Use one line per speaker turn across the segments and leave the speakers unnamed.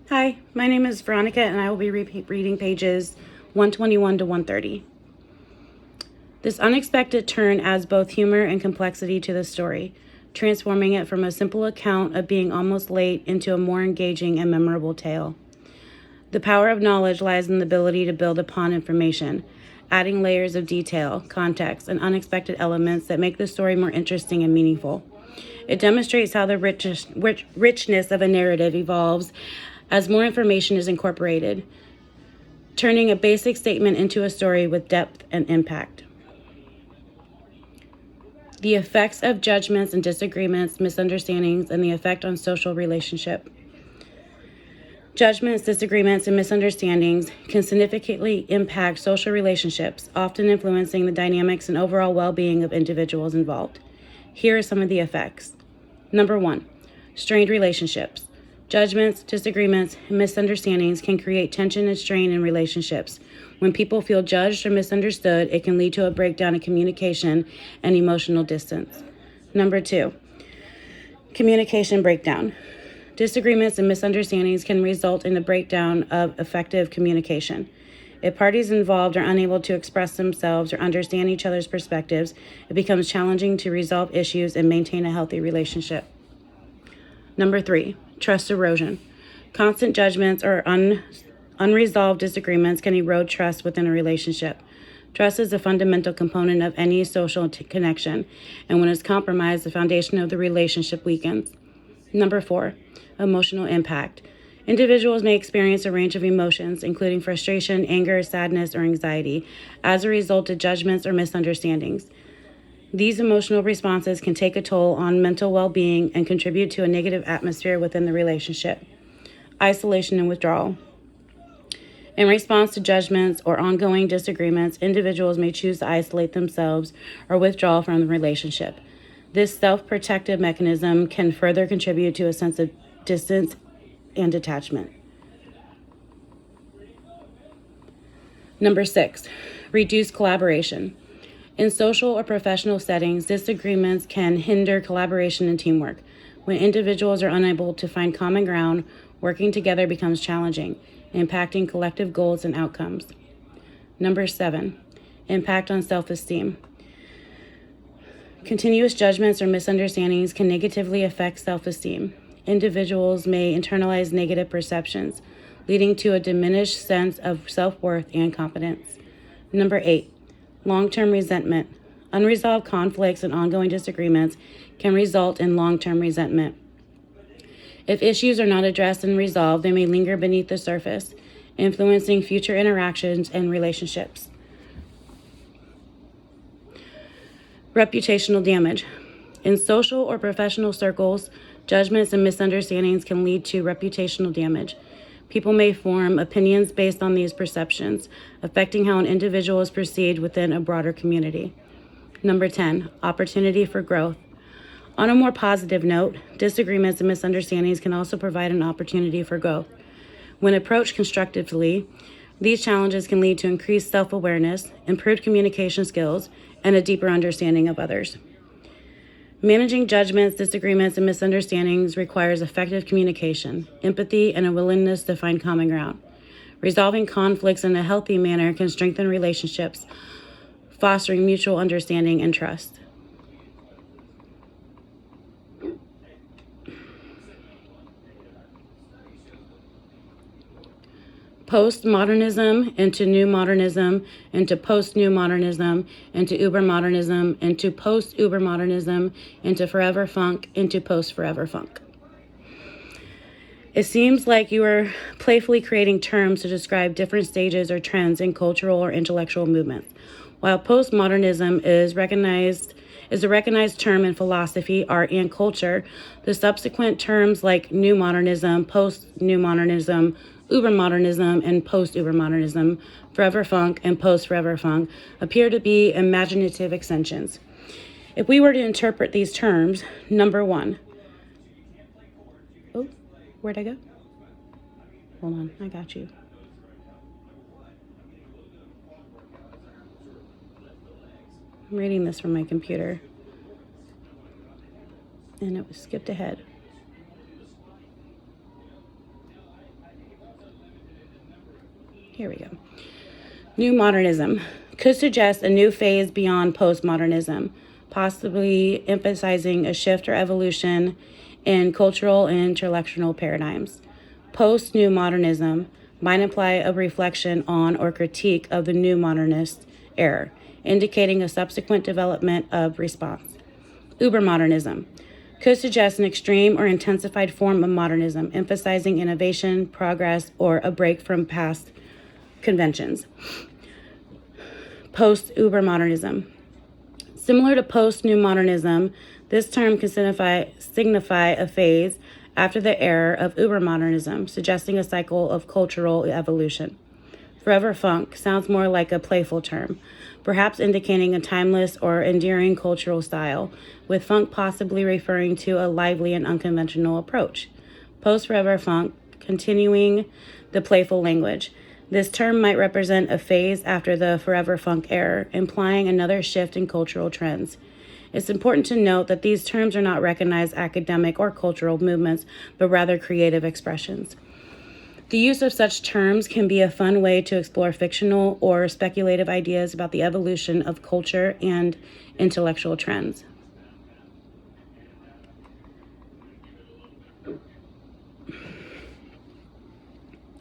Hi, my name is Veronica, and I will be reading pages 121 to 130. This unexpected turn adds both humor and complexity to the story, transforming it from a simple account of being almost late into a more engaging and memorable tale. The power of knowledge lies in the ability to build upon information, adding layers of detail, context, and unexpected elements that make the story more interesting and meaningful. It demonstrates how the richness of a narrative evolves as more information is incorporated, turning a basic statement into a story with depth and impact. The effects of judgments and disagreements, misunderstandings, and the effect on social relationship. Judgments, disagreements, and misunderstandings can significantly impact social relationships, often influencing the dynamics and overall well-being of individuals involved. Here are some of the effects. Number 1, strained relationships. Judgments, disagreements, and misunderstandings can create tension and strain in relationships. When people feel judged or misunderstood, it can lead to a breakdown in communication and emotional distance. Number 2, communication breakdown. Disagreements and misunderstandings can result in a breakdown of effective communication. If parties involved are unable to express themselves or understand each other's perspectives, it becomes challenging to resolve issues and maintain a healthy relationship. Number 3, trust erosion. Constant judgments or unresolved disagreements can erode trust within a relationship. Trust is a fundamental component of any social connection, and when it's compromised, the foundation of the relationship weakens. Number 4, emotional impact. Individuals may experience a range of emotions, including frustration, anger, sadness, or anxiety, as a result of judgments or misunderstandings. These emotional responses can take a toll on mental well-being and contribute to a negative atmosphere within the relationship. Isolation and withdrawal. In response to judgments or ongoing disagreements, individuals may choose to isolate themselves or withdraw from the relationship. This self-protective mechanism can further contribute to a sense of distance and detachment. Number 6, reduce collaboration. In social or professional settings, disagreements can hinder collaboration and teamwork. When individuals are unable to find common ground, working together becomes challenging, impacting collective goals and outcomes. Number 7, impact on self-esteem. Continuous judgments or misunderstandings can negatively affect self-esteem. Individuals may internalize negative perceptions, leading to a diminished sense of self-worth and competence. Number 8, long-term resentment. Unresolved conflicts and ongoing disagreements can result in long-term resentment. If issues are not addressed and resolved, they may linger beneath the surface, influencing future interactions and relationships. Reputational damage. In social or professional circles, judgments and misunderstandings can lead to reputational damage. People may form opinions based on these perceptions, affecting how an individual is perceived within a broader community. Number 10, opportunity for growth. On a more positive note, disagreements and misunderstandings can also provide an opportunity for growth. When approached constructively, these challenges can lead to increased self-awareness, improved communication skills, and a deeper understanding of others. Managing judgments, disagreements, and misunderstandings requires effective communication, empathy, and a willingness to find common ground. Resolving conflicts in a healthy manner can strengthen relationships, fostering mutual understanding and trust. Postmodernism into new modernism, into post-new modernism, into uber-modernism, into post-uber-modernism, into forever funk, into post-forever funk. It seems like you are playfully creating terms to describe different stages or trends in cultural or intellectual movements. While postmodernism is a recognized term in philosophy, art, and culture, the subsequent terms like new modernism, post-new modernism, uber-modernism, and post-uber-modernism, forever funk, and post-forever funk appear to be imaginative extensions. If we were to interpret these terms, number 1, where'd I go? Hold on, I got you. I'm reading this from my computer, and it was skipped ahead. Here we go. New modernism could suggest a new phase beyond postmodernism, possibly emphasizing a shift or evolution in cultural and intellectual paradigms. Post-new modernism might imply a reflection on or critique of the new modernist era, indicating a subsequent development of response. Ubermodernism could suggest an extreme or intensified form of modernism, emphasizing innovation, progress, or a break from past conventions. Post-Ubermodernism. Similar to post-New Modernism, this term can signify a phase after the era of Ubermodernism, suggesting a cycle of cultural evolution. Forever funk sounds more like a playful term, perhaps indicating a timeless or enduring cultural style, with funk possibly referring to a lively and unconventional approach. Post-forever funk, continuing the playful language. This term might represent a phase after the forever funk era, implying another shift in cultural trends. It's important to note that these terms are not recognized academic or cultural movements, but rather creative expressions. The use of such terms can be a fun way to explore fictional or speculative ideas about the evolution of culture and intellectual trends.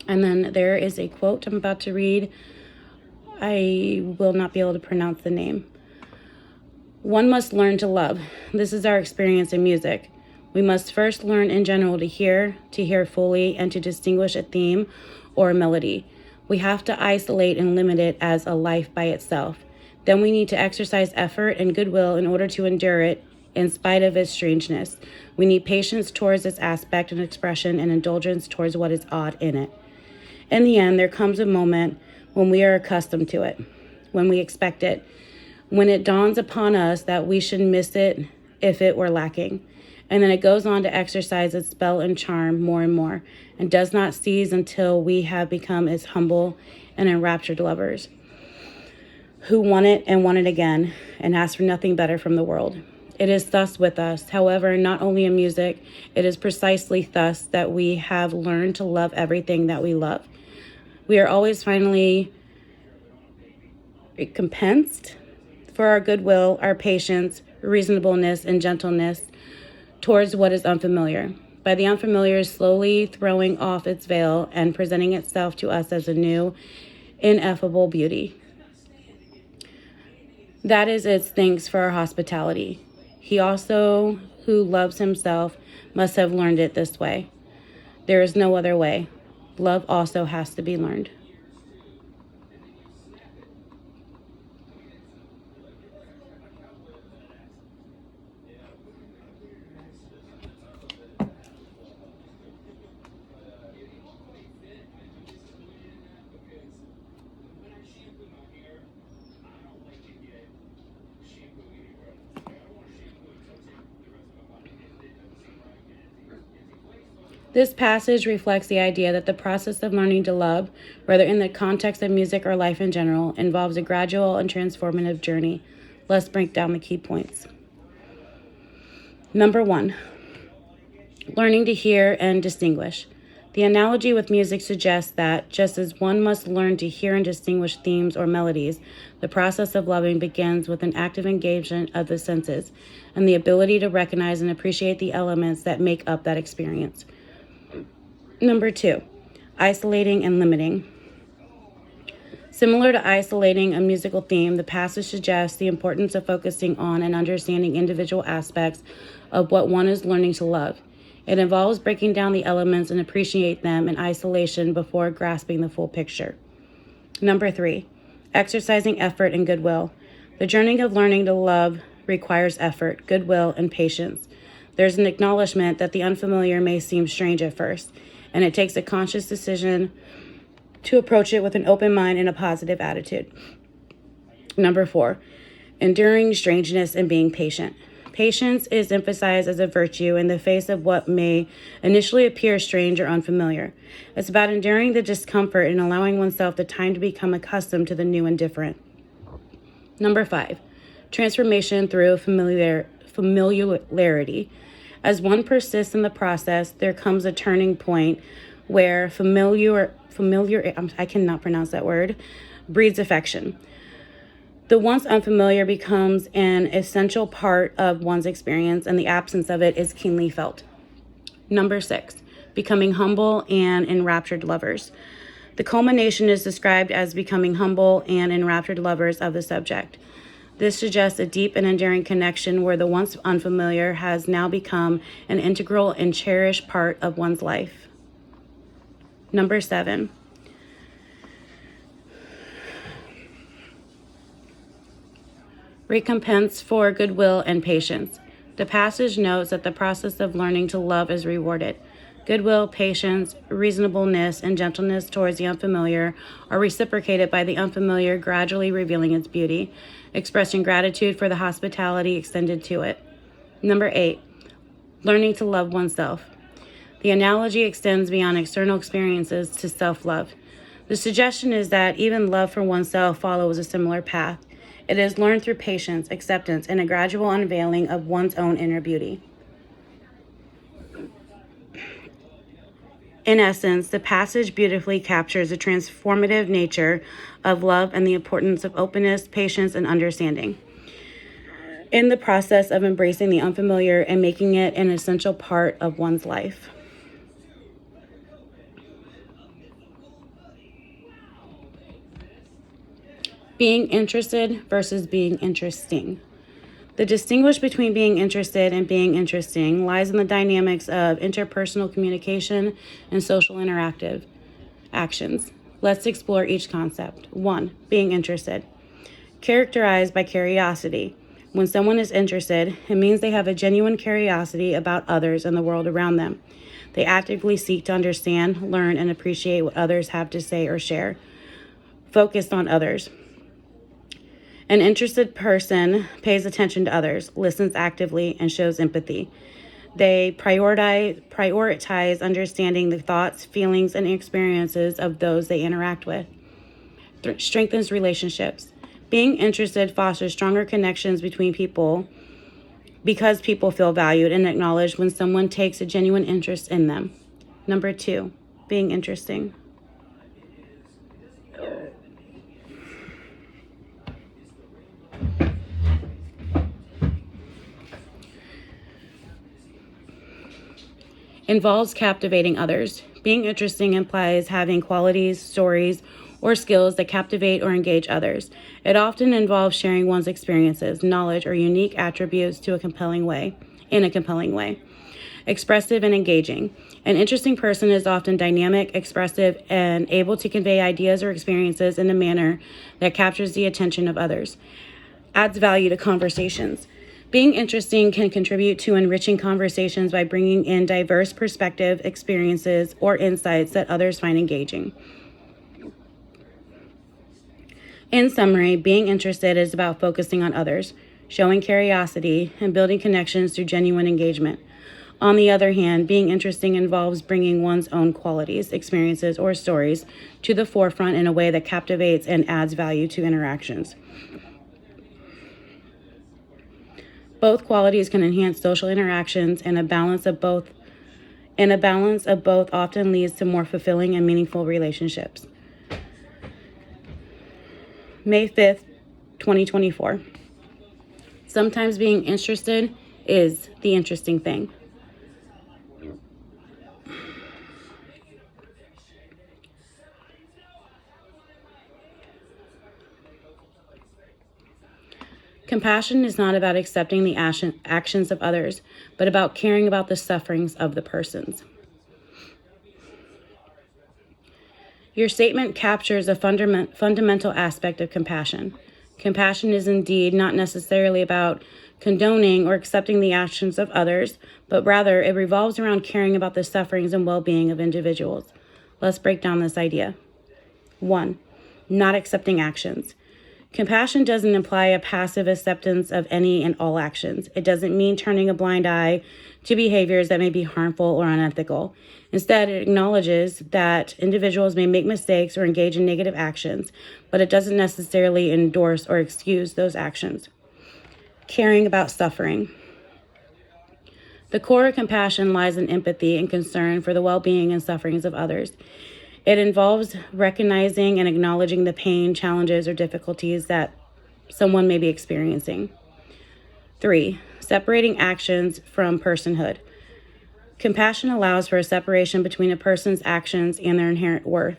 And then there is a quote I'm about to read. I will not be able to pronounce the name. One must learn to love. This is our experience in music. We must first learn in general to hear fully, and to distinguish a theme or a melody. We have to isolate and limit it as a life by itself. Then we need to exercise effort and goodwill in order to endure it in spite of its strangeness. We need patience towards this aspect and expression, and indulgence towards what is odd in it. In the end, there comes a moment when we are accustomed to it, when we expect it, when it dawns upon us that we should miss it if it were lacking. And then it goes on to exercise its spell and charm more and more, and does not cease until we have become its humble and enraptured lovers, who want it and want it again, and ask for nothing better from the world. It is thus with us. However, not only in music, it is precisely thus that we have learned to love everything that we love. We are always finally recompensed for our goodwill, our patience, reasonableness, and gentleness towards what is unfamiliar, by the unfamiliar slowly throwing off its veil and presenting itself to us as a new, ineffable beauty. That is its thanks for our hospitality. He also, who loves himself, must have learned it this way. There is no other way. Love also has to be learned. This passage reflects the idea that the process of learning to love, whether in the context of music or life in general, involves a gradual and transformative journey. Let's break down the key points. Number 1, learning to hear and distinguish. The analogy with music suggests that, just as one must learn to hear and distinguish themes or melodies, the process of loving begins with an active engagement of the senses and the ability to recognize and appreciate the elements that make up that experience. Number 2, isolating and limiting. Similar to isolating a musical theme, the passage suggests the importance of focusing on and understanding individual aspects of what one is learning to love. It involves breaking down the elements and appreciate them in isolation before grasping the full picture. Number 3, exercising effort and goodwill. The journey of learning to love requires effort, goodwill, and patience. There's an acknowledgement that the unfamiliar may seem strange at first, and it takes a conscious decision to approach it with an open mind and a positive attitude. Number 4, enduring strangeness and being patient. Patience is emphasized as a virtue in the face of what may initially appear strange or unfamiliar. It's about enduring the discomfort and allowing oneself the time to become accustomed to the new and different. Number 5, transformation through familiarity. As one persists in the process, there comes a turning point where I cannot pronounce that word, breeds affection. The once unfamiliar becomes an essential part of one's experience, and the absence of it is keenly felt. Number 6, becoming humble and enraptured lovers. The culmination is described as becoming humble and enraptured lovers of the subject. This suggests a deep and enduring connection where the once unfamiliar has now become an integral and cherished part of one's life. Number 7, recompense for goodwill and patience. The passage notes that the process of learning to love is rewarded. Goodwill, patience, reasonableness, and gentleness towards the unfamiliar are reciprocated by the unfamiliar gradually revealing its beauty, expressing gratitude for the hospitality extended to it. Number 8, learning to love oneself. The analogy extends beyond external experiences to self-love. The suggestion is that even love for oneself follows a similar path. It is learned through patience, acceptance, and a gradual unveiling of one's own inner beauty. In essence, the passage beautifully captures the transformative nature of love and the importance of openness, patience, and understanding in the process of embracing the unfamiliar and making it an essential part of one's life. Being interested versus being interesting. The distinction between being interested and being interesting lies in the dynamics of interpersonal communication and social interactive actions. Let's explore each concept. 1, being interested. Characterized by curiosity. When someone is interested, it means they have a genuine curiosity about others and the world around them. They actively seek to understand, learn, and appreciate what others have to say or share. Focused on others. An interested person pays attention to others, listens actively, and shows empathy. They prioritize understanding the thoughts, feelings, and experiences of those they interact with. Strengthens relationships. Being interested fosters stronger connections between people because people feel valued and acknowledged when someone takes a genuine interest in them. Number 2, being interesting. Involves captivating others. Being interesting implies having qualities, stories, or skills that captivate or engage others. It often involves sharing one's experiences, knowledge, or unique attributes in a compelling way. Expressive and engaging. An interesting person is often dynamic, expressive, and able to convey ideas or experiences in a manner that captures the attention of others. Adds value to conversations. Being interesting can contribute to enriching conversations by bringing in diverse perspectives, experiences, or insights that others find engaging. In summary, being interested is about focusing on others, showing curiosity, and building connections through genuine engagement. On the other hand, being interesting involves bringing one's own qualities, experiences, or stories to the forefront in a way that captivates and adds value to interactions. Both qualities can enhance social interactions, and a balance of both often leads to more fulfilling and meaningful relationships. May 5th, 2024. Sometimes being interested is the interesting thing. Compassion is not about accepting the actions of others, but about caring about the sufferings of the persons. Your statement captures a fundamental aspect of compassion. Compassion is indeed not necessarily about condoning or accepting the actions of others, but rather it revolves around caring about the sufferings and well-being of individuals. Let's break down this idea. 1, not accepting actions. Compassion doesn't imply a passive acceptance of any and all actions. It doesn't mean turning a blind eye to behaviors that may be harmful or unethical. Instead, it acknowledges that individuals may make mistakes or engage in negative actions, but it doesn't necessarily endorse or excuse those actions. Caring about suffering. The core of compassion lies in empathy and concern for the well-being and sufferings of others. It involves recognizing and acknowledging the pain, challenges, or difficulties that someone may be experiencing. 3. Separating actions from personhood. Compassion allows for a separation between a person's actions and their inherent worth.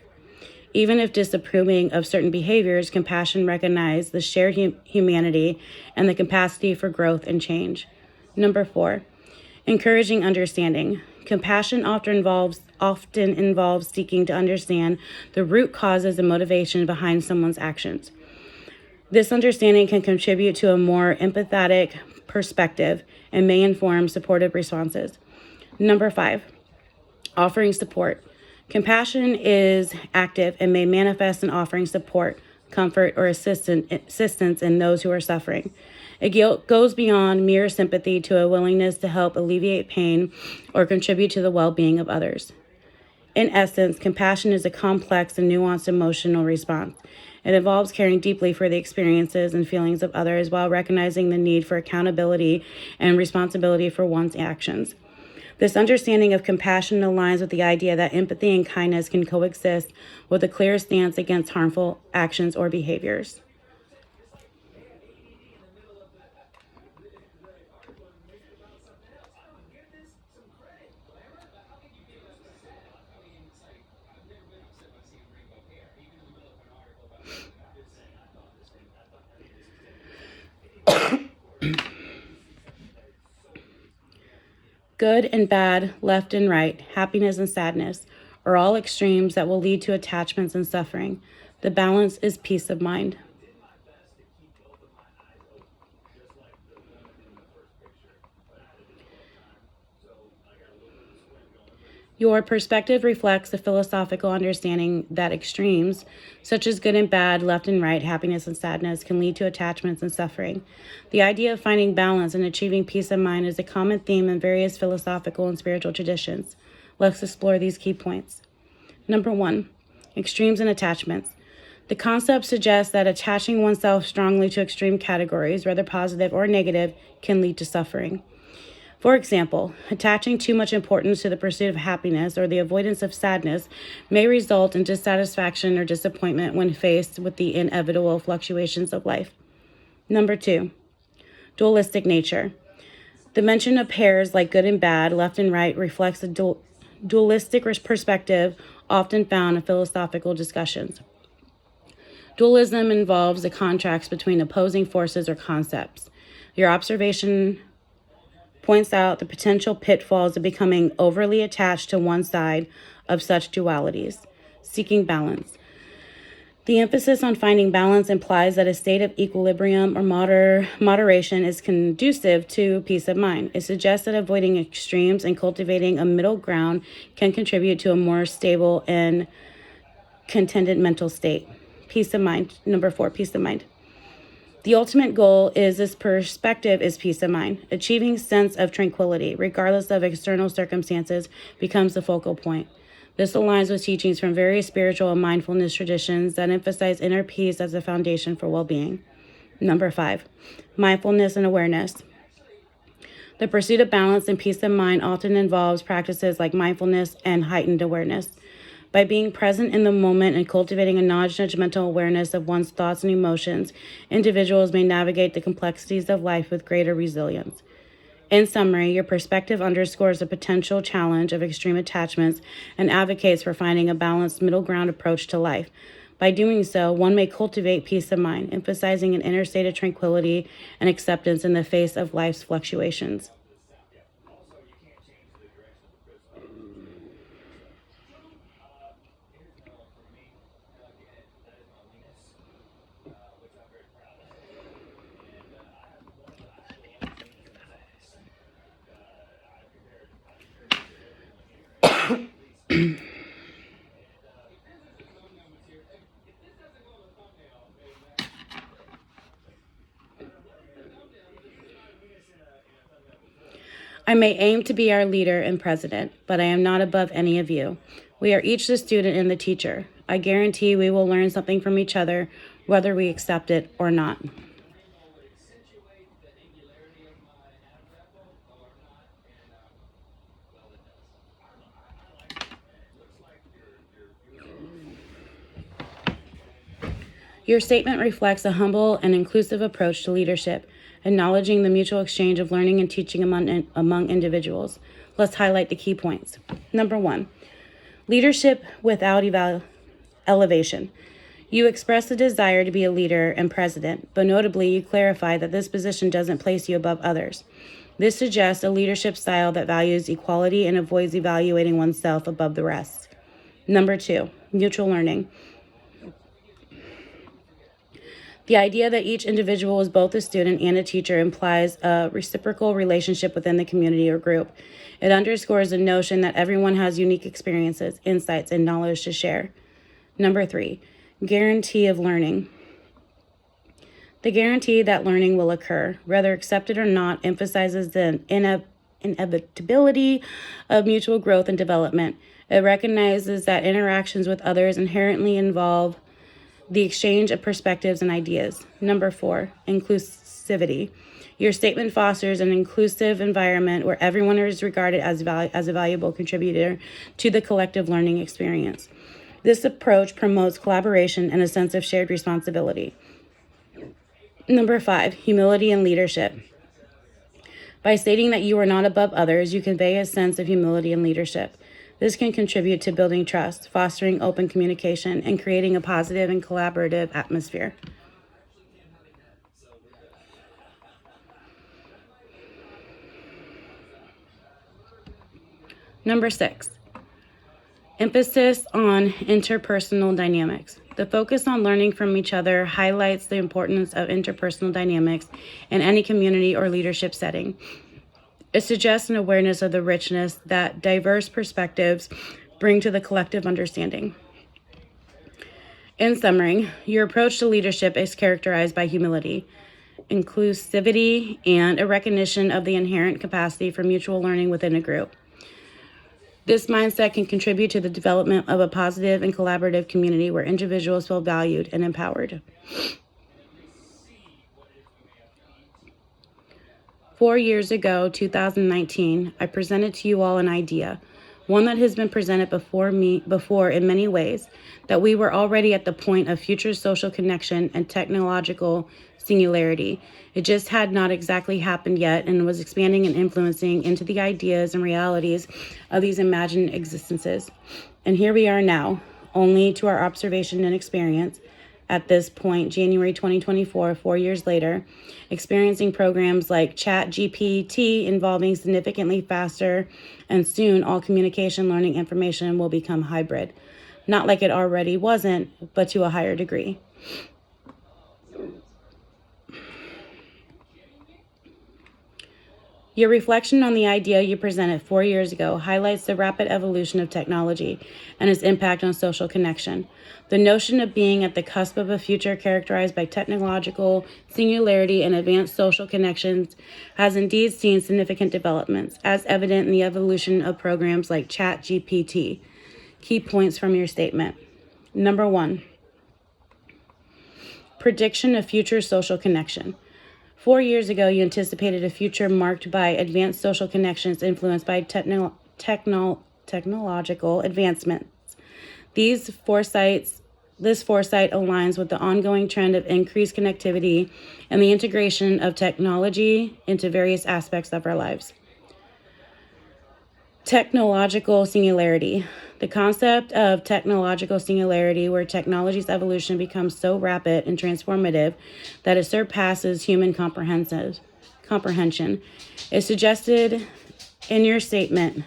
Even if disapproving of certain behaviors, compassion recognizes the shared humanity and the capacity for growth and change. Number 4, encouraging understanding. Compassion often involves seeking to understand the root causes and motivation behind someone's actions. This understanding can contribute to a more empathetic perspective and may inform supportive responses. Number 5, offering support. Compassion is active and may manifest in offering support, comfort, or assistance in those who are suffering. It goes beyond mere sympathy to a willingness to help alleviate pain or contribute to the well-being of others. In essence, compassion is a complex and nuanced emotional response. It involves caring deeply for the experiences and feelings of others while recognizing the need for accountability and responsibility for one's actions. This understanding of compassion aligns with the idea that empathy and kindness can coexist with a clear stance against harmful actions or behaviors. Good and bad, left and right, happiness and sadness are all extremes that will lead to attachments and suffering. The balance is peace of mind. Your perspective reflects a philosophical understanding that extremes, such as good and bad, left and right, happiness and sadness, can lead to attachments and suffering. The idea of finding balance and achieving peace of mind is a common theme in various philosophical and spiritual traditions. Let's explore these key points. Number 1, extremes and attachments. The concept suggests that attaching oneself strongly to extreme categories, whether positive or negative, can lead to suffering. For example, attaching too much importance to the pursuit of happiness or the avoidance of sadness may result in dissatisfaction or disappointment when faced with the inevitable fluctuations of life. Number 2, dualistic nature. The mention of pairs like good and bad, left and right, reflects a dualistic perspective often found in philosophical discussions. Dualism involves the contrast between opposing forces or concepts. Your observation points out the potential pitfalls of becoming overly attached to one side of such dualities. Seeking balance. The emphasis on finding balance implies that a state of equilibrium or moderation is conducive to peace of mind. It suggests that avoiding extremes and cultivating a middle ground can contribute to a more stable and contented mental state. Peace of mind. Number 4, peace of mind. The ultimate goal is this perspective is peace of mind. Achieving sense of tranquility, regardless of external circumstances, becomes the focal point. This aligns with teachings from various spiritual and mindfulness traditions that emphasize inner peace as a foundation for well-being. Number 5, mindfulness and awareness. The pursuit of balance and peace of mind often involves practices like mindfulness and heightened awareness. By being present in the moment and cultivating a non-judgmental awareness of one's thoughts and emotions, individuals may navigate the complexities of life with greater resilience. In summary, your perspective underscores the potential challenge of extreme attachments and advocates for finding a balanced middle ground approach to life. By doing so, one may cultivate peace of mind, emphasizing an inner state of tranquility and acceptance in the face of life's fluctuations. I may aim to be our leader and president, but I am not above any of you. We are each the student and the teacher. I guarantee we will learn something from each other, whether we accept it or not. Your statement reflects a humble and inclusive approach to leadership, acknowledging the mutual exchange of learning and teaching among individuals. Let's highlight the key points. Number 1, leadership without elevation. You express the desire to be a leader and president, but notably you clarify that this position doesn't place you above others. This suggests a leadership style that values equality and avoids evaluating oneself above the rest. Number 2, mutual learning. The idea that each individual is both a student and a teacher implies a reciprocal relationship within the community or group. It underscores the notion that everyone has unique experiences, insights, and knowledge to share. Number 3, guarantee of learning. The guarantee that learning will occur, whether accepted or not, emphasizes the inevitability of mutual growth and development. It recognizes that interactions with others inherently involve the exchange of perspectives and ideas. Number 4, inclusivity. Your statement fosters an inclusive environment where everyone is regarded as a valuable contributor to the collective learning experience. This approach promotes collaboration and a sense of shared responsibility. Number 5, humility and leadership. By stating that you are not above others, you convey a sense of humility and leadership. This can contribute to building trust, fostering open communication, and creating a positive and collaborative atmosphere. Number 6, emphasis on interpersonal dynamics. The focus on learning from each other highlights the importance of interpersonal dynamics in any community or leadership setting. It suggests an awareness of the richness that diverse perspectives bring to the collective understanding. In summary, your approach to leadership is characterized by humility, inclusivity, and a recognition of the inherent capacity for mutual learning within a group. This mindset can contribute to the development of a positive and collaborative community where individuals feel valued and empowered. 4 years ago, 2019, I presented to you all an idea, one that has been presented before in many ways, that we were already at the point of future social connection and technological singularity. It just had not exactly happened yet and was expanding and influencing into the ideas and realities of these imagined existences. And here we are now, only to our observation and experience, at this point, January 2024, 4 years later, experiencing programs like ChatGPT involving significantly faster, and soon all communication learning information will become hybrid. Not like it already wasn't, but to a higher degree. Your reflection on the idea you presented 4 years ago highlights the rapid evolution of technology and its impact on social connection. The notion of being at the cusp of a future characterized by technological singularity and advanced social connections has indeed seen significant developments, as evident in the evolution of programs like ChatGPT. Key points from your statement. Number 1, prediction of future social connection. 4 years ago, you anticipated a future marked by advanced social connections influenced by technological advancements. This foresight aligns with the ongoing trend of increased connectivity and the integration of technology into various aspects of our lives. Technological singularity. The concept of technological singularity, where technology's evolution becomes so rapid and transformative that it surpasses human comprehension, is suggested in your statement.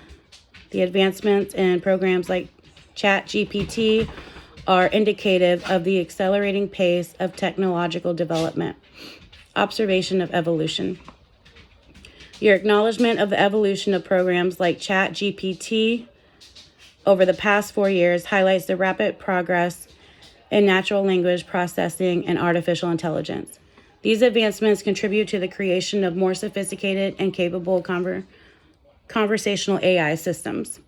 The advancements in programs like ChatGPT are indicative of the accelerating pace of technological development. Observation of evolution. Your acknowledgement of the evolution of programs like ChatGPT over the past 4 years highlights the rapid progress in natural language processing and artificial intelligence. These advancements contribute to the creation of more sophisticated and capable conversational AI systems.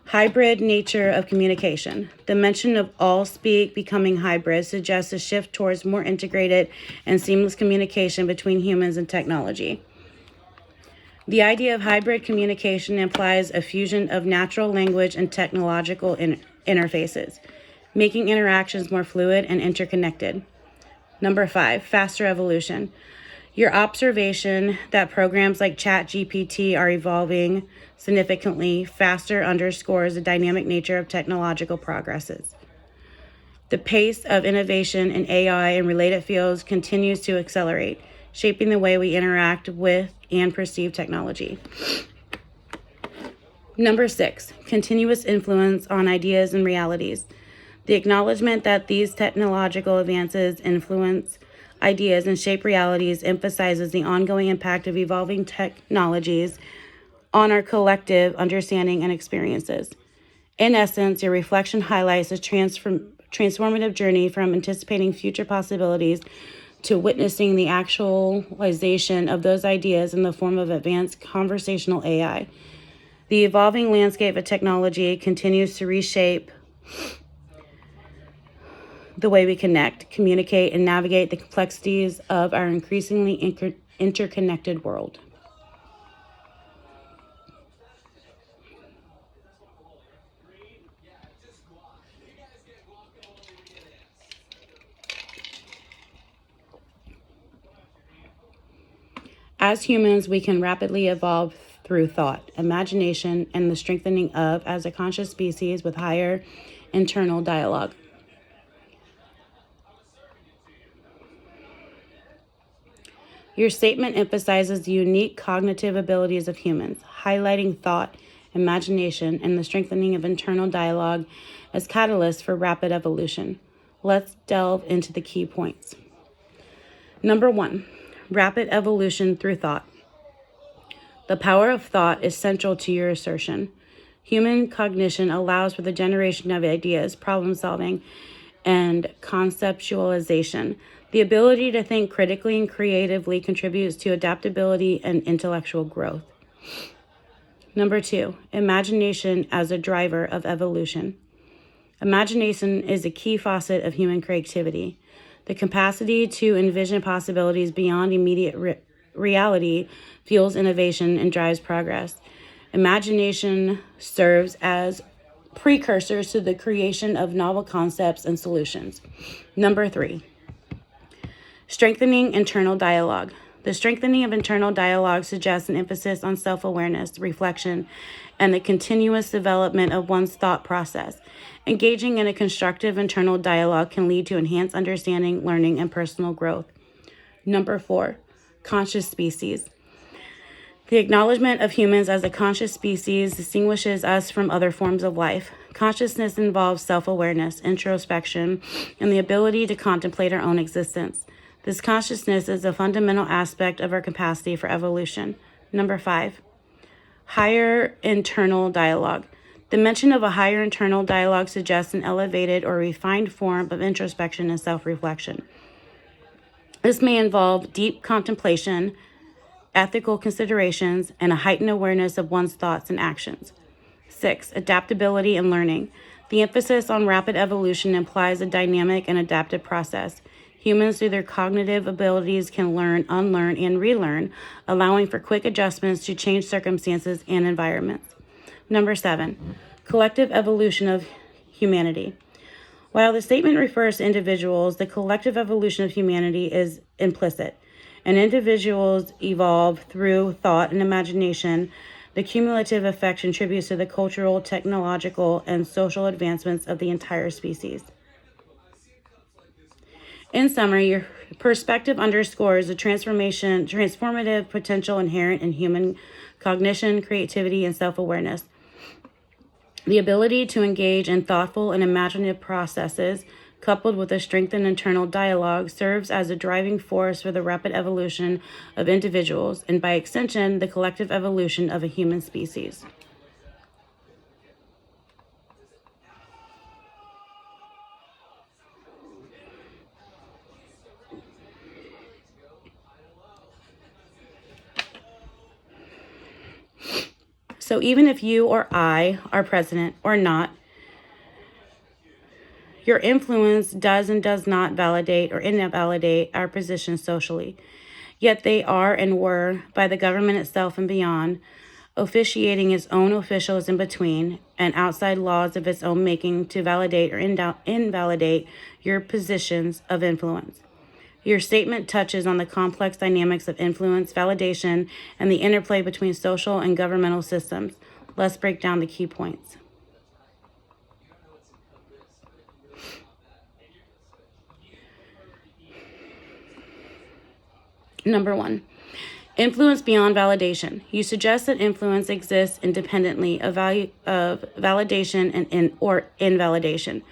Hybrid nature of communication. The mention of all speak becoming hybrid suggests a shift towards more integrated and seamless communication between humans and technology. The idea of hybrid communication implies a fusion of natural language and technological interfaces. making interactions more fluid and interconnected. Number 5, faster evolution. Your observation that programs like ChatGPT are evolving significantly faster underscores the dynamic nature of technological progresses. The pace of innovation in AI and related fields continues to accelerate, shaping the way we interact with and perceive technology. Number 6, continuous influence on ideas and realities. The acknowledgement that these technological advances influence ideas and shape realities emphasizes the ongoing impact of evolving technologies on our collective understanding and experiences. In essence, your reflection highlights a transformative journey from anticipating future possibilities to witnessing the actualization of those ideas in the form of advanced conversational AI. The evolving landscape of technology continues to reshape the way we connect, communicate, and navigate the complexities of our increasingly interconnected world. As humans, we can rapidly evolve through thought, imagination, and the strengthening of as a conscious species with higher internal dialogue. Your statement emphasizes the unique cognitive abilities of humans, highlighting thought, imagination, and the strengthening of internal dialogue as catalysts for rapid evolution. Let's delve into the key points. Number 1, rapid evolution through thought. The power of thought is central to your assertion. Human cognition allows for the generation of ideas, problem solving, and conceptualization. The ability to think critically and creatively contributes to adaptability and intellectual growth. Number 2, imagination as a driver of evolution. Imagination is a key facet of human creativity. The capacity to envision possibilities beyond immediate reality fuels innovation and drives progress. Imagination serves as precursors to the creation of novel concepts and solutions. Number 3, strengthening internal dialogue. The strengthening of internal dialogue suggests an emphasis on self-awareness, reflection, and the continuous development of one's thought process. Engaging in a constructive internal dialogue can lead to enhanced understanding, learning, and personal growth. Number 4, conscious species. The acknowledgement of humans as a conscious species distinguishes us from other forms of life. Consciousness involves self-awareness, introspection, and the ability to contemplate our own existence. This consciousness is a fundamental aspect of our capacity for evolution. Number 5, higher internal dialogue. The mention of a higher internal dialogue suggests an elevated or refined form of introspection and self-reflection. This may involve deep contemplation, ethical considerations, and a heightened awareness of one's thoughts and actions. 6, adaptability and learning. The emphasis on rapid evolution implies a dynamic and adaptive process. Humans, through their cognitive abilities, can learn, unlearn, and relearn, allowing for quick adjustments to change circumstances and environments. Number 7, collective evolution of humanity. While the statement refers to individuals, the collective evolution of humanity is implicit. And individuals evolve through thought and imagination. The cumulative effect contributes to the cultural, technological, and social advancements of the entire species. In summary, your perspective underscores the transformative potential inherent in human cognition, creativity, and self-awareness. The ability to engage in thoughtful and imaginative processes, coupled with a strengthened internal dialogue, serves as a driving force for the rapid evolution of individuals and, by extension, the collective evolution of a human species. So even if you or I are president or not, your influence does and does not validate or invalidate our position socially. Yet they are and were, by the government itself and beyond, officiating its own officials in between, and outside laws of its own making to validate or invalidate your positions of influence. Your statement touches on the complex dynamics of influence, validation, and the interplay between social and governmental systems. Let's break down the key points. Number 1. Influence beyond validation. You suggest that influence exists independently of validation or invalidation.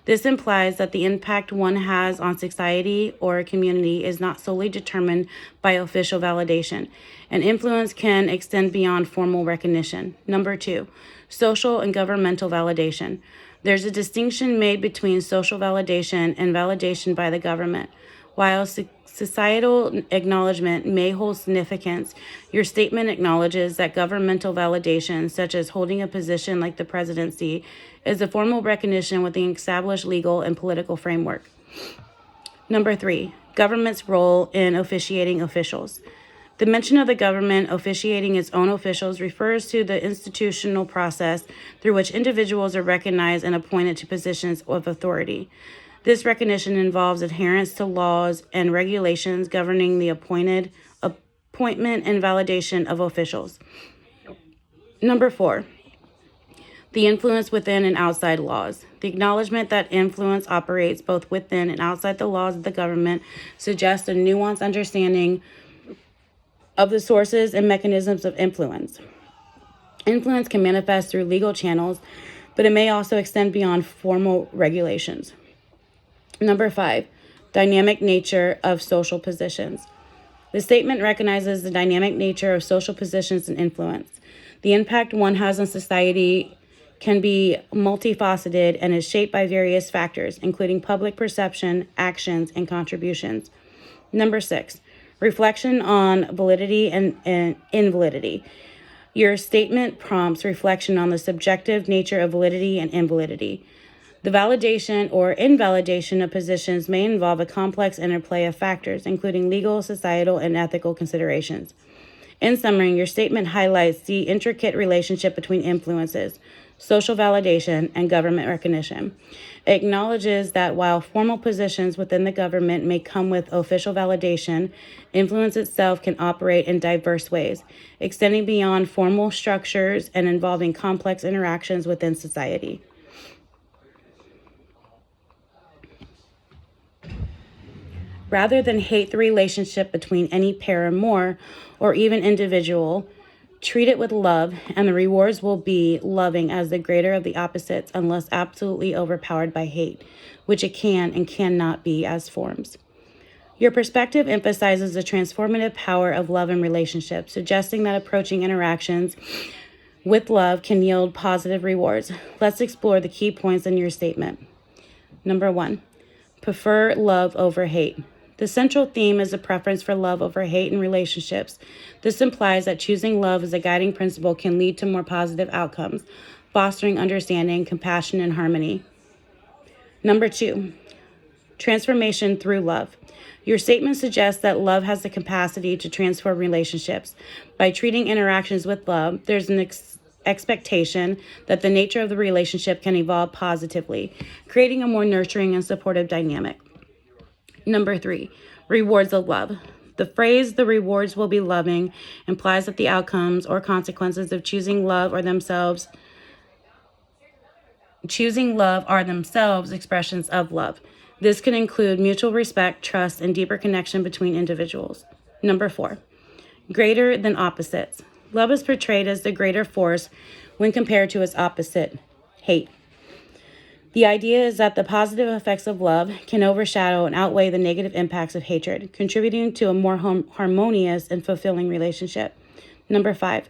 This implies that the impact one has on society or a community is not solely determined by official validation, and influence can extend beyond formal recognition. Number 2, social and governmental validation. There's a distinction made between social validation and validation by the government. While societal acknowledgement may hold significance, your statement acknowledges that governmental validation, such as holding a position like the presidency, is a formal recognition with an established legal and political framework. Number 3, government's role in officiating officials. The mention of the government officiating its own officials refers to the institutional process through which individuals are recognized and appointed to positions of authority. This recognition involves adherence to laws and regulations governing the appointment and validation of officials. Number 4, the influence within and outside laws. The acknowledgement that influence operates both within and outside the laws of the government suggests a nuanced understanding of the sources and mechanisms of influence. Influence can manifest through legal channels, but it may also extend beyond formal regulations. Number 5, dynamic nature of social positions. The statement recognizes the dynamic nature of social positions and influence. The impact one has on society can be multifaceted and is shaped by various factors, including public perception, actions, and contributions. Number 6, reflection on validity and invalidity. Your statement prompts reflection on the subjective nature of validity and invalidity. The validation or invalidation of positions may involve a complex interplay of factors, including legal, societal, and ethical considerations. In summary, your statement highlights the intricate relationship between influences, social validation, and government recognition. It acknowledges that while formal positions within the government may come with official validation, influence itself can operate in diverse ways, extending beyond formal structures and involving complex interactions within society. Rather than hate the relationship between any pair or more, or even individual, treat it with love, and the rewards will be loving as the greater of the opposites unless absolutely overpowered by hate, which it can and cannot be as forms. Your perspective emphasizes the transformative power of love in relationships, suggesting that approaching interactions with love can yield positive rewards. Let's explore the key points in your statement. Number 1, prefer love over hate. The central theme is a preference for love over hate in relationships. This implies that choosing love as a guiding principle can lead to more positive outcomes, fostering understanding, compassion, and harmony. Number 2, transformation through love. Your statement suggests that love has the capacity to transform relationships. By treating interactions with love, there's an expectation that the nature of the relationship can evolve positively, creating a more nurturing and supportive dynamic. Number 3, rewards of love. The phrase, "the rewards will be loving," implies that the outcomes or consequences of choosing love are themselves expressions of love. This can include mutual respect, trust, and deeper connection between individuals. Number 4, greater than opposites. Love is portrayed as the greater force when compared to its opposite, hate. The idea is that the positive effects of love can overshadow and outweigh the negative impacts of hatred, contributing to a more harmonious and fulfilling relationship. Number 5,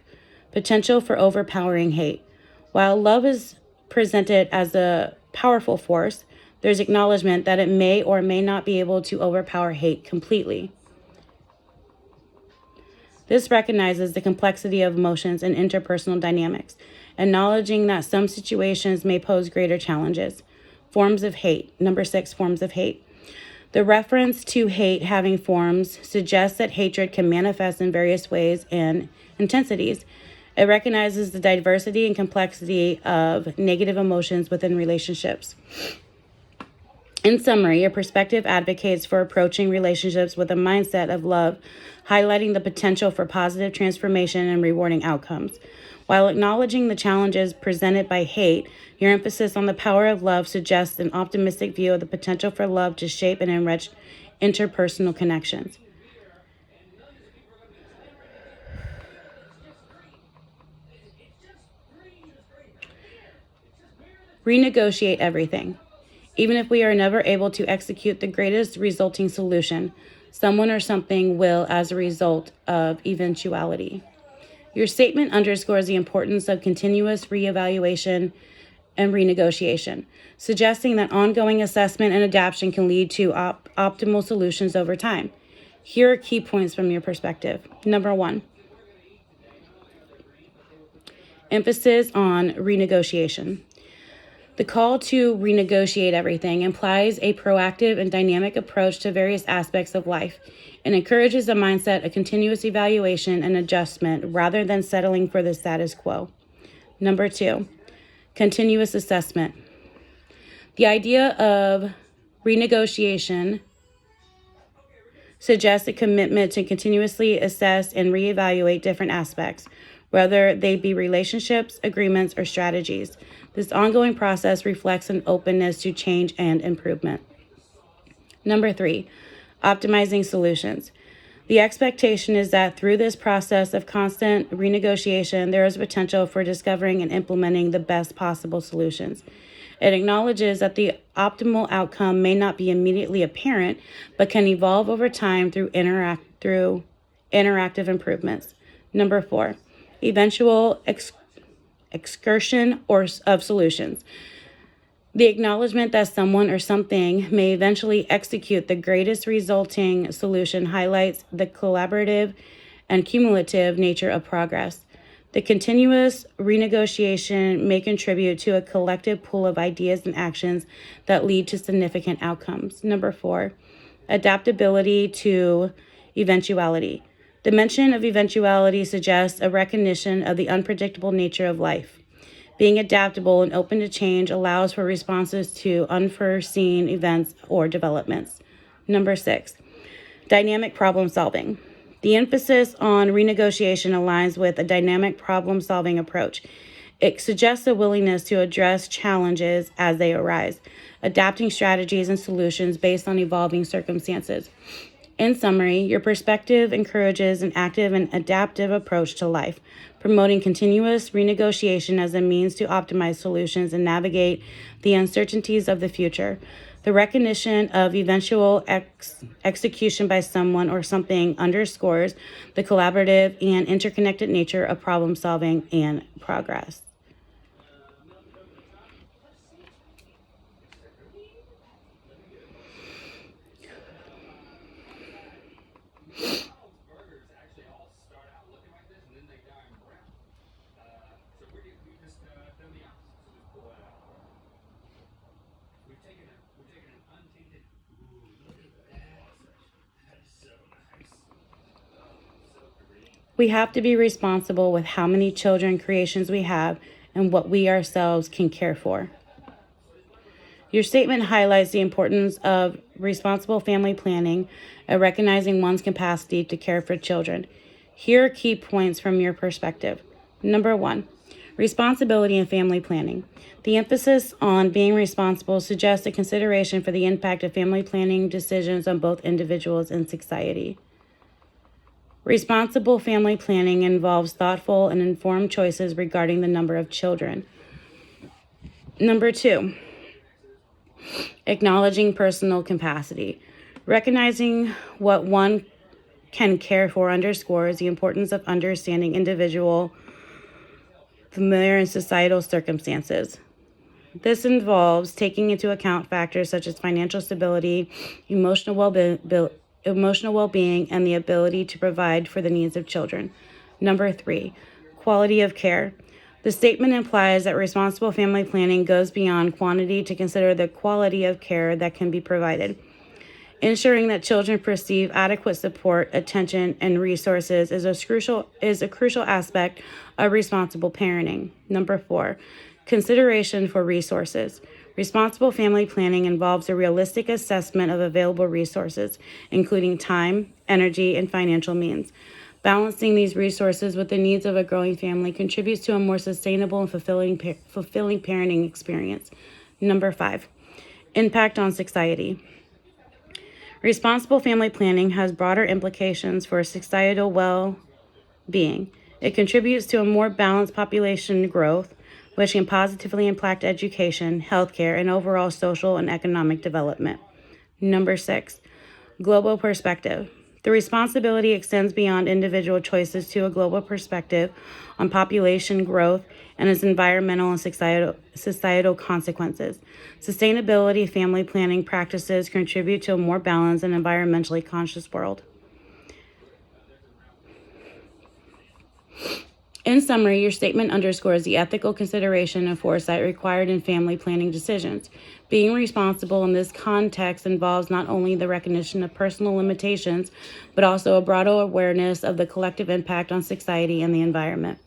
potential for overpowering hate. While love is presented as a powerful force, there's acknowledgement that it may or may not be able to overpower hate completely. This recognizes the complexity of emotions and interpersonal dynamics, acknowledging that some situations may pose greater challenges. Forms of hate. Number 6, forms of hate. The reference to hate having forms suggests that hatred can manifest in various ways and intensities. It recognizes the diversity and complexity of negative emotions within relationships. In summary, your perspective advocates for approaching relationships with a mindset of love, highlighting the potential for positive transformation and rewarding outcomes. While acknowledging the challenges presented by hate, your emphasis on the power of love suggests an optimistic view of the potential for love to shape and enrich interpersonal connections. Renegotiate everything. Even if we are never able to execute the greatest resulting solution, someone or something will as a result of eventuality. Your statement underscores the importance of continuous reevaluation and renegotiation, suggesting that ongoing assessment and adaptation can lead to optimal solutions over time. Here are key points from your perspective. Number one, emphasis on renegotiation. The call to renegotiate everything implies a proactive and dynamic approach to various aspects of life and encourages a mindset of continuous evaluation and adjustment rather than settling for the status quo. Number two, continuous assessment. The idea of renegotiation suggests a commitment to continuously assess and reevaluate different aspects, whether they be relationships, agreements, or strategies. This ongoing process reflects an openness to change and improvement. Number three, optimizing solutions. The expectation is that through this process of constant renegotiation, there is potential for discovering and implementing the best possible solutions. It acknowledges that the optimal outcome may not be immediately apparent, but can evolve over time through interactive improvements. Number four, eventual excursion of solutions. The acknowledgement that someone or something may eventually execute the greatest resulting solution highlights the collaborative and cumulative nature of progress. The continuous renegotiation may contribute to a collective pool of ideas and actions that lead to significant outcomes. Number four, adaptability to eventuality. The mention of eventuality suggests a recognition of the unpredictable nature of life. Being adaptable and open to change allows for responses to unforeseen events or developments. Number six, dynamic problem solving. The emphasis on renegotiation aligns with a dynamic problem solving approach. It suggests a willingness to address challenges as they arise, adapting strategies and solutions based on evolving circumstances. In summary, your perspective encourages an active and adaptive approach to life, promoting continuous renegotiation as a means to optimize solutions and navigate the uncertainties of the future. The recognition of eventual execution by someone or something underscores the collaborative and interconnected nature of problem solving and progress. We have to be responsible with how many children creations we have and what we ourselves can care for. Your statement highlights the importance of responsible family planning and recognizing one's capacity to care for children. Here are key points from your perspective. Number one, responsibility in family planning. The emphasis on being responsible suggests a consideration for the impact of family planning decisions on both individuals and society. Responsible family planning involves thoughtful and informed choices regarding the number of children. Number two, acknowledging personal capacity. Recognizing what one can care for underscores the importance of understanding individual, familiar, and societal circumstances. This involves taking into account factors such as financial stability, emotional well-being, and the ability to provide for the needs of children. Number three, quality of care. The statement implies that responsible family planning goes beyond quantity to consider the quality of care that can be provided. Ensuring that children receive adequate support, attention, and resources is a crucial aspect of responsible parenting. Number 4, consideration for resources. Responsible family planning involves a realistic assessment of available resources, including time, energy, and financial means. Balancing these resources with the needs of a growing family contributes to a more sustainable and fulfilling parenting experience. Number 5, impact on society. Responsible family planning has broader implications for societal well-being. It contributes to a more balanced population growth, which can positively impact education, healthcare, and overall social and economic development. Number 6, global perspective. The responsibility extends beyond individual choices to a global perspective on population growth and its environmental and societal consequences. Sustainability family planning practices contribute to a more balanced and environmentally conscious world. In summary, your statement underscores the ethical consideration and foresight required in family planning decisions. Being responsible in this context involves not only the recognition of personal limitations, but also a broader awareness of the collective impact on society and the environment.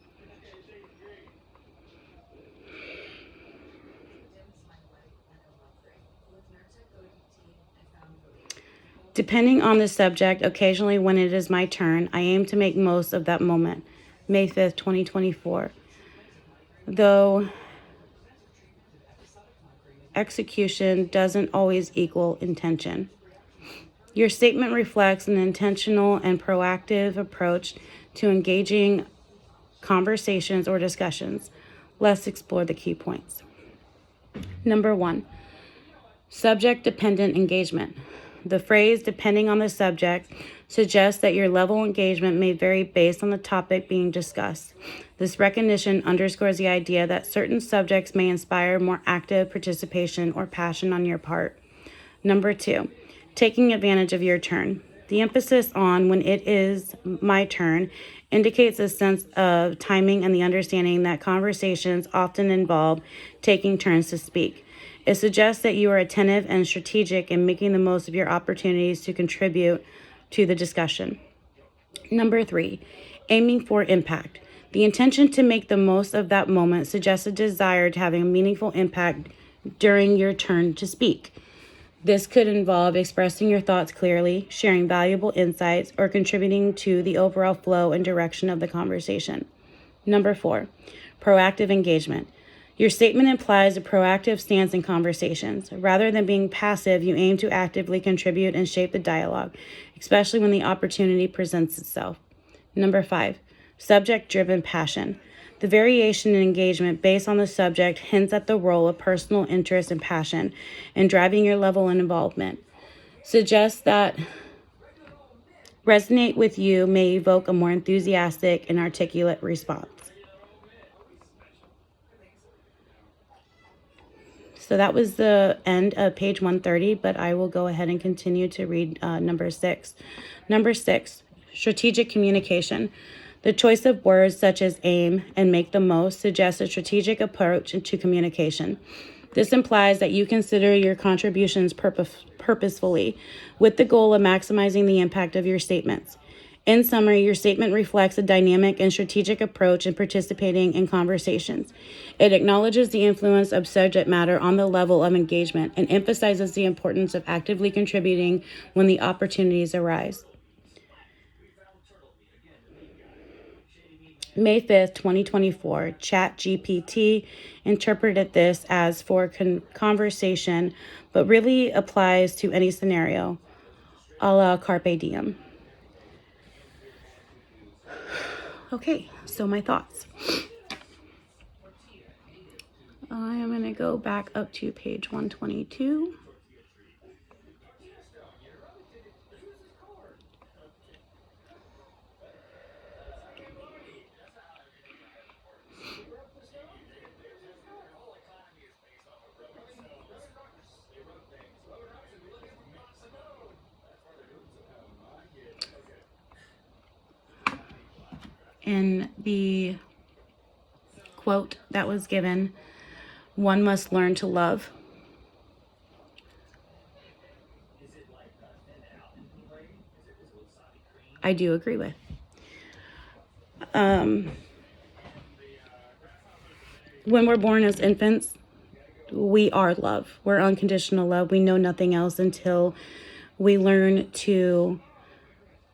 Depending on the subject, occasionally when it is my turn, I aim to make most of that moment. May 5th, 2024. Though execution doesn't always equal intention. Your statement reflects an intentional and proactive approach to engaging conversations or discussions. Let's explore the key points. Number 1, subject-dependent engagement. The phrase "depending on the subject" suggests that your level of engagement may vary based on the topic being discussed. This recognition underscores the idea that certain subjects may inspire more active participation or passion on your part. Number 2, taking advantage of your turn. The emphasis on "when it is my turn" indicates a sense of timing and the understanding that conversations often involve taking turns to speak. It suggests that you are attentive and strategic in making the most of your opportunities to contribute to the discussion. Number 3, aiming for impact. The intention to make the most of that moment suggests a desire to have a meaningful impact during your turn to speak. This could involve expressing your thoughts clearly, sharing valuable insights, or contributing to the overall flow and direction of the conversation. Number 4, proactive engagement. Your statement implies a proactive stance in conversations. Rather than being passive, you aim to actively contribute and shape the dialogue, especially when the opportunity presents itself. Number 5, subject-driven passion. The variation in engagement based on the subject hints at the role of personal interest and passion in driving your level of involvement. Suggests that resonate with you may evoke a more enthusiastic and articulate response. So that was the end of page 130, but I will go ahead and continue to read number 6. Number 6, strategic communication. The choice of words such as aim and make the most suggests a strategic approach to communication. This implies that you consider your contributions purposefully, with the goal of maximizing the impact of your statements. In summary, your statement reflects a dynamic and strategic approach in participating in conversations. It acknowledges the influence of subject matter on the level of engagement and emphasizes the importance of actively contributing when the opportunities arise. May 5th, 2024, ChatGPT interpreted this as for conversation, but really applies to any scenario, a la Carpe Diem. Okay, so my thoughts. I am going to go back up to page 122. In the quote that was given, "One must learn to love." I do agree with. When we're born as infants, we are love. We're unconditional love. We know nothing else until we learn to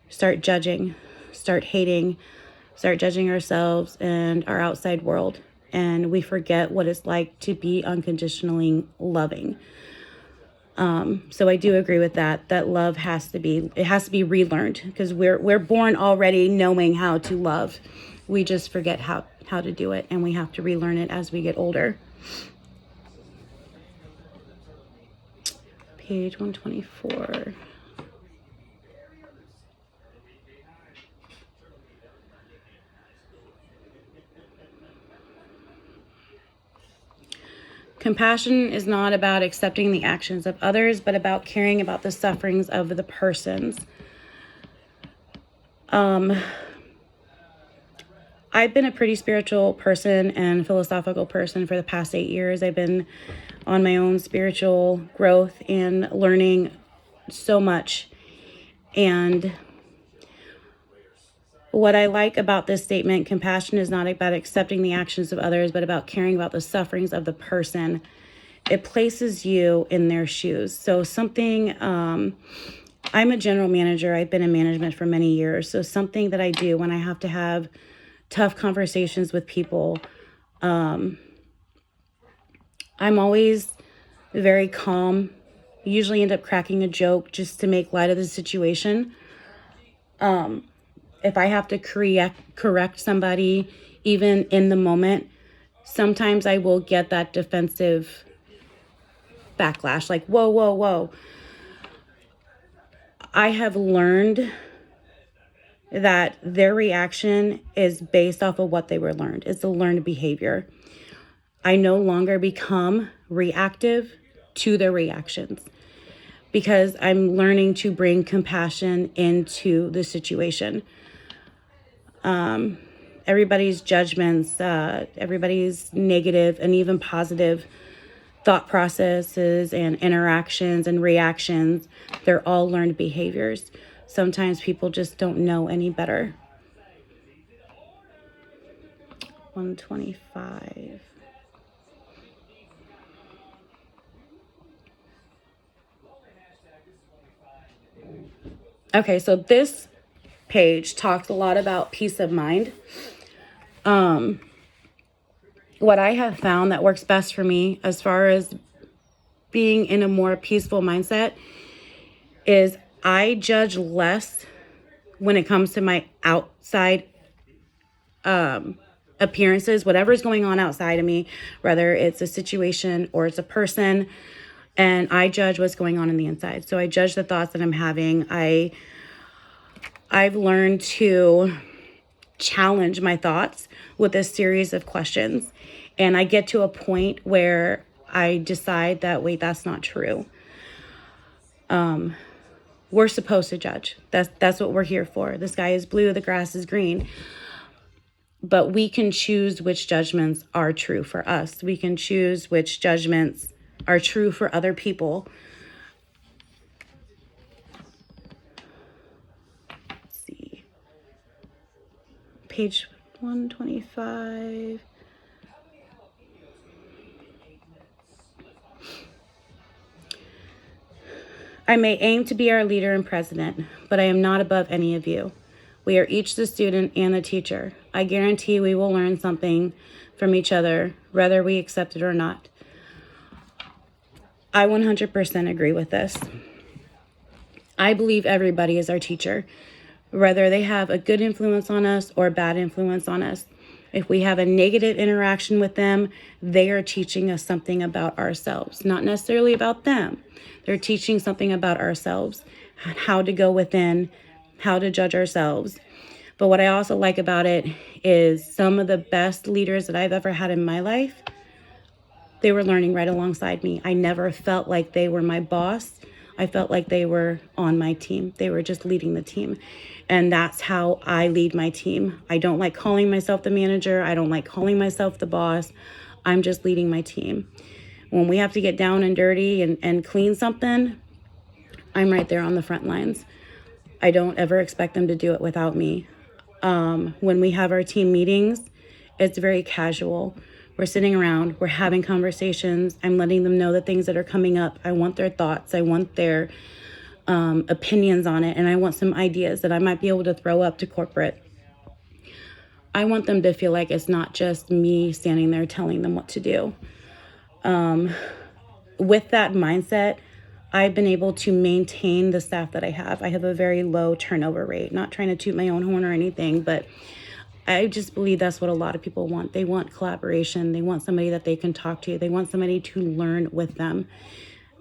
start judging, start hating, start judging ourselves and our outside world. And we forget what it's like to be unconditionally loving. So I do agree with that love has to be relearned, because we're born already knowing how to love. We just forget how to do it, and we have to relearn it as we get older. Page 124. Compassion is not about accepting the actions of others, but about caring about the sufferings of the persons. I've been a pretty spiritual person and philosophical person for the past 8 years. I've been on my own spiritual growth and learning so much. And what I like about this statement, compassion is not about accepting the actions of others, but about caring about the sufferings of the person. It places you in their shoes. So I'm a general manager. I've been in management for many years. So something that I do when I have to have tough conversations with people, I'm always very calm. Usually end up cracking a joke just to make light of the situation. If I have to correct somebody, even in the moment, sometimes I will get that defensive backlash, like, whoa, whoa, whoa. I have learned that their reaction is based off of what they were learned. It's a learned behavior. I no longer become reactive to their reactions, because I'm learning to bring compassion into the situation. Everybody's judgments, everybody's negative and even positive thought processes and interactions and reactions, they're all learned behaviors. Sometimes people just don't know any better. 125. Okay, so this page talks a lot about peace of mind. What I have found that works best for me as far as being in a more peaceful mindset is I judge less when it comes to my outside appearances, whatever's going on outside of me, whether it's a situation or it's a person, and I judge what's going on the inside. So I judge the thoughts that I'm having. I've learned to challenge my thoughts with a series of questions, and I get to a point where I decide that, wait, that's not true. We're supposed to judge. That's what we're here for. The sky is blue, the grass is green. But we can choose which judgments are true for us. We can choose which judgments are true for other people. Let's see. Page 125. I may aim to be our leader and president, but I am not above any of you. We are each the student and the teacher. I guarantee we will learn something from each other, whether we accept it or not. I 100% agree with this. I believe everybody is our teacher, whether they have a good influence on us or a bad influence on us. If we have a negative interaction with them, they are teaching us something about ourselves, not necessarily about them. They're teaching something about ourselves, how to go within, how to judge ourselves. But what I also like about it is some of the best leaders that I've ever had in my life, they were learning right alongside me. I never felt like they were my boss. I felt like they were on my team. They were just leading the team. And that's how I lead my team. I don't like calling myself the manager. I don't like calling myself the boss. I'm just leading my team. When we have to get down and dirty and clean something, I'm right there on the front lines. I don't ever expect them to do it without me. When we have our team meetings, it's very casual. We're sitting around, we're having conversations. I'm letting them know the things that are coming up. I want their thoughts. I want their opinions on it. And I want some ideas that I might be able to throw up to corporate. I want them to feel like it's not just me standing there telling them what to do. With that mindset, I've been able to maintain the staff that I have. I have a very low turnover rate, not trying to toot my own horn or anything, but I just believe that's what a lot of people want. They want collaboration. They want somebody that they can talk to. They want somebody to learn with them.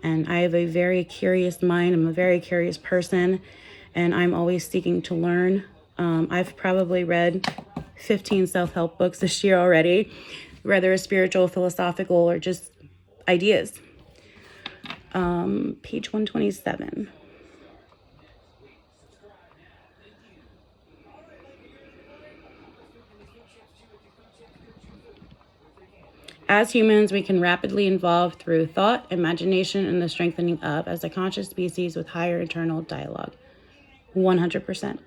And I have a very curious mind. I'm a very curious person, and I'm always seeking to learn. I've probably read 15 self-help books this year already, whether it's spiritual, philosophical, or just ideas. Page 127. As humans, we can rapidly evolve through thought, imagination, and the strengthening of as a conscious species with higher internal dialogue. 100%.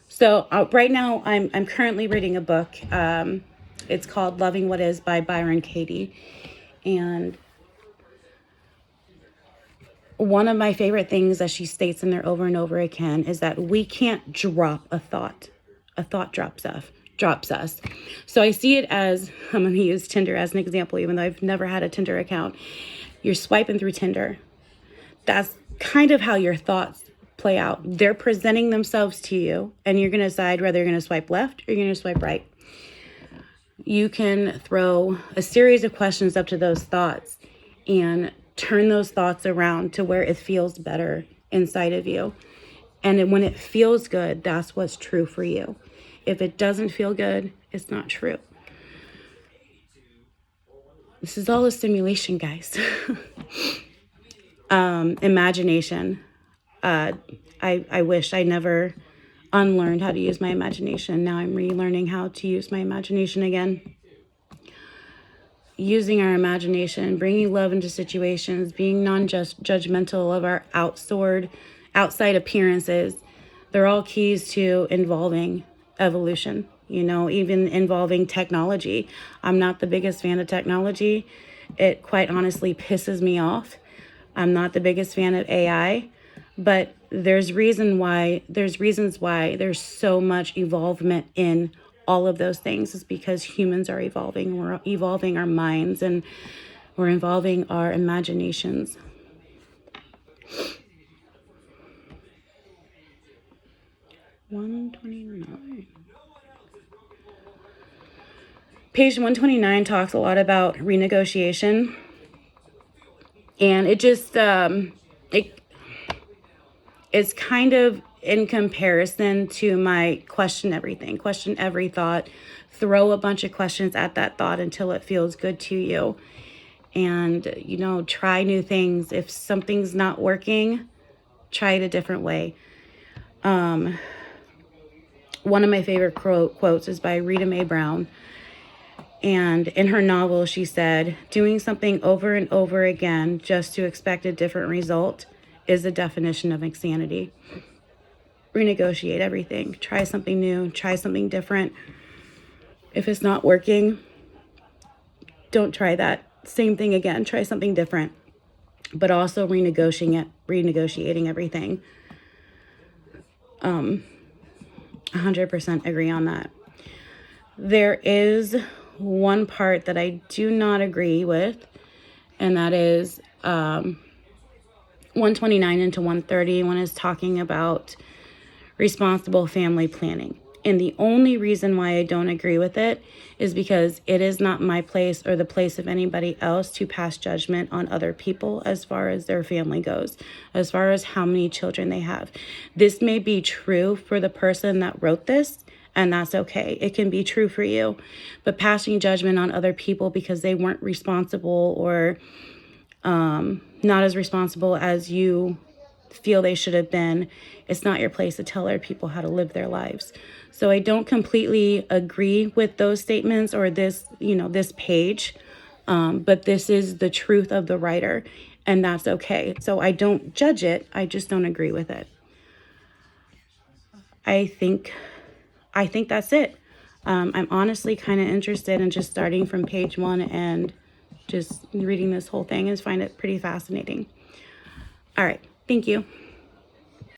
So right now, I'm currently reading a book. It's called Loving What Is by Byron Katie. And one of my favorite things that she states in there over and over again is that we can't drop a thought. A thought drops us. So I see it as, I'm going to use Tinder as an example, even though I've never had a Tinder account. You're swiping through Tinder. That's kind of how your thoughts play out. They're presenting themselves to you, and you're going to decide whether you're going to swipe left or you're going to swipe right. You can throw a series of questions up to those thoughts and turn those thoughts around to where it feels better inside of you. And when it feels good, that's what's true for you. If it doesn't feel good, it's not true. This is all a simulation, guys. Imagination. I wish I never unlearned how to use my imagination. Now I'm relearning how to use my imagination again. Using our imagination, bringing love into situations, being non-judgmental of our outside appearances. They're all keys to involving evolution, even involving technology. I'm not the biggest fan of technology. It quite honestly pisses me off. I'm not the biggest fan of AI, but there's reasons why there's so much evolvement in all of those things is because humans are evolving. We're evolving our minds and we're evolving our imaginations. Page 129 talks a lot about renegotiation, and it just it's kind of in comparison to my question every thought, throw a bunch of questions at that thought until it feels good to you, and try new things. If something's not working, try it a different way. One of my favorite quotes is by Rita Mae Brown. And in her novel, she said, doing something over and over again just to expect a different result is the definition of insanity. Renegotiate everything. Try something new. Try something different. If it's not working, don't try that same thing again. Try something different. But also renegotiating everything. 100% agree on that. There is one part that I do not agree with, and that is 129 into 130 when it's talking about responsible family planning. And the only reason why I don't agree with it is because it is not my place or the place of anybody else to pass judgment on other people as far as their family goes, as far as how many children they have. This may be true for the person that wrote this, and that's okay. It can be true for you. But passing judgment on other people because they weren't responsible or not as responsible as you feel they should have been, it's not your place to tell other people how to live their lives. So I don't completely agree with those statements or this page, but this is the truth of the writer. and that's okay. So I don't judge it, I just don't agree with it. I think that's it. I'm honestly kind of interested in just starting from page 1 and just reading this whole thing and find it pretty fascinating. All right, thank you.